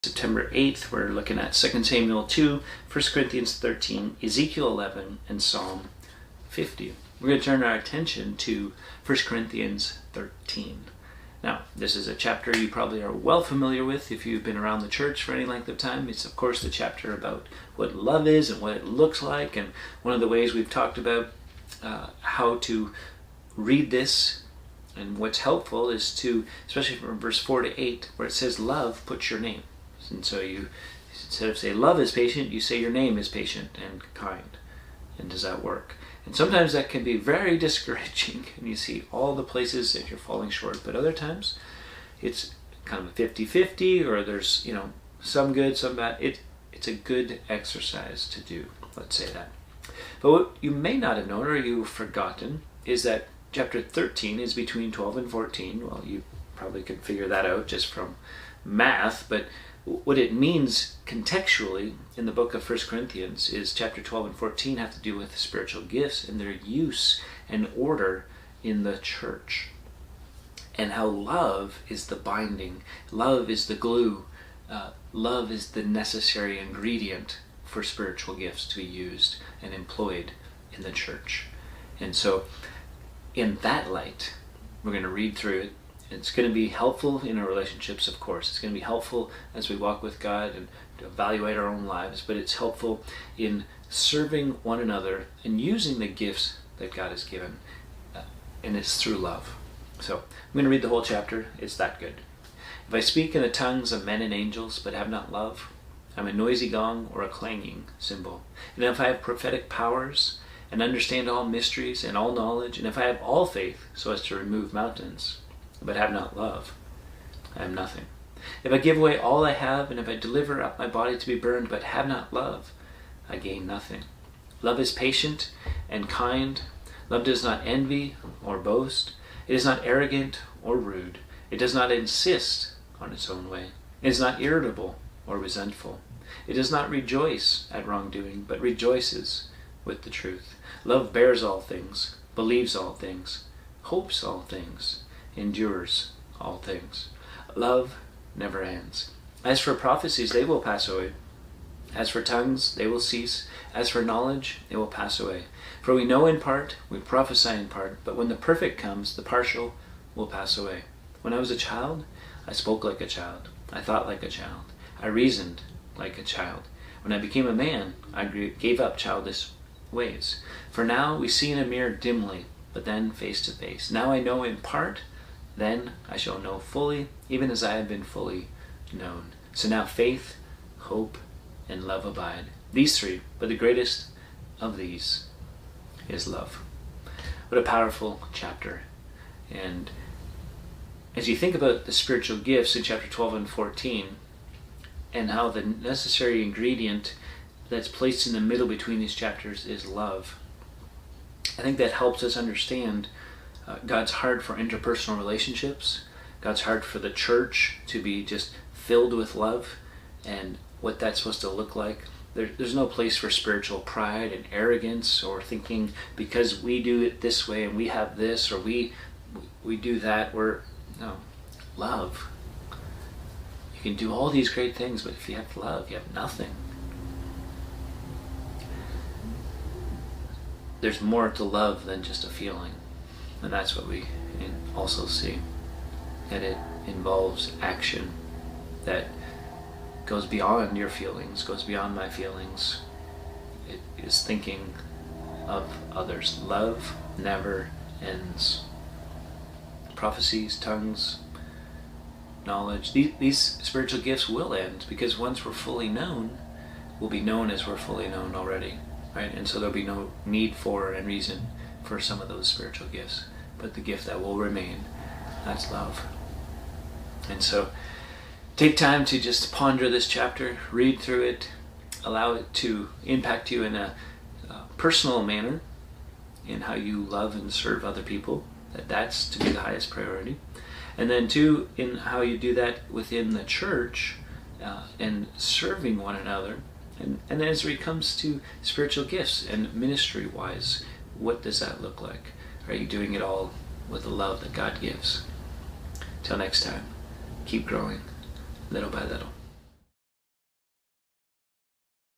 September 8th, we're looking at 2 Samuel 2, 1 Corinthians 13, Ezekiel 11, and Psalm 50. We're going to turn our attention to 1 Corinthians 13. Now, this is a chapter you probably are well familiar with if you've been around the church for any length of time. It's, of course, the chapter about what love is and what it looks like, and one of the ways we've talked about how to read this. And what's helpful is to, especially from verse 4 to 8, where it says love, put your name. And so you, instead of say love is patient, you say your name is patient and kind. And does that work? And sometimes that can be very discouraging, and you see all the places that you're falling short. But other times, it's kind of a 50-50, or there's, some good, some bad. It's a good exercise to do, let's say that. But what you may not have known, or you've forgotten, is that chapter 13 is between 12 and 14. Well, you probably could figure that out just from math, but what it means contextually in the book of 1 Corinthians is chapter 12 and 14 have to do with spiritual gifts and their use and order in the church. And how love is the binding, love is the glue, love is the necessary ingredient for spiritual gifts to be used and employed in the church. And so in that light, we're going to read through it. It's going to be helpful in our relationships, of course. It's going to be helpful as we walk with God and to evaluate our own lives, but it's helpful in serving one another and using the gifts that God has given, and it's through love. So I'm going to read the whole chapter. It's that good. If I speak in the tongues of men and angels, but have not love, I'm a noisy gong or a clanging cymbal. And if I have prophetic powers and understand all mysteries and all knowledge, and if I have all faith so as to remove mountains, but have not love, I am nothing. If I give away all I have, and if I deliver up my body to be burned, but have not love, I gain nothing. Love is patient and kind. Love does not envy or boast. It is not arrogant or rude. It does not insist on its own way. It is not irritable or resentful. It does not rejoice at wrongdoing, but rejoices with the truth. Love bears all things, believes all things, hopes all things, endures all things. Love never ends. As for prophecies, they will pass away. As for tongues, they will cease. As for knowledge, they will pass away. For we know in part, we prophesy in part, but when the perfect comes, the partial will pass away. When I was a child, I spoke like a child. I thought like a child. I reasoned like a child. When I became a man, I gave up childish ways. For now we see in a mirror dimly, but then face to face. Now I know in part, then I shall know fully, even as I have been fully known. So now faith, hope, and love abide. These three, but the greatest of these is love. What a powerful chapter. And as you think about the spiritual gifts in chapter 12 and 14, and how the necessary ingredient that's placed in the middle between these chapters is love, I think that helps us understand God's heart for interpersonal relationships, God's heart for the church to be just filled with love, and what that's supposed to look like. There's no place for spiritual pride and arrogance, or thinking because we do it this way and we have this, or we do that. No, love. You can do all these great things, but if you have love, you have nothing. There's more to love than just a feeling. And that's what we also see. That it involves action that goes beyond your feelings, goes beyond my feelings. It is thinking of others. Love never ends. Prophecies, tongues, knowledge, these spiritual gifts will end, because once we're fully known, we'll be known as we're fully known already. Right? And so there'll be no need for and reason for some of those spiritual gifts. But the gift that will remain, that's love. And so take time to just ponder this chapter, read through it, allow it to impact you in a personal manner in how you love and serve other people. That's to be the highest priority. And then two, in how you do that within the church and serving one another. And as it comes to spiritual gifts and ministry-wise, what does that look like? Are you doing it all with the love that God gives? Till next time, keep growing little by little.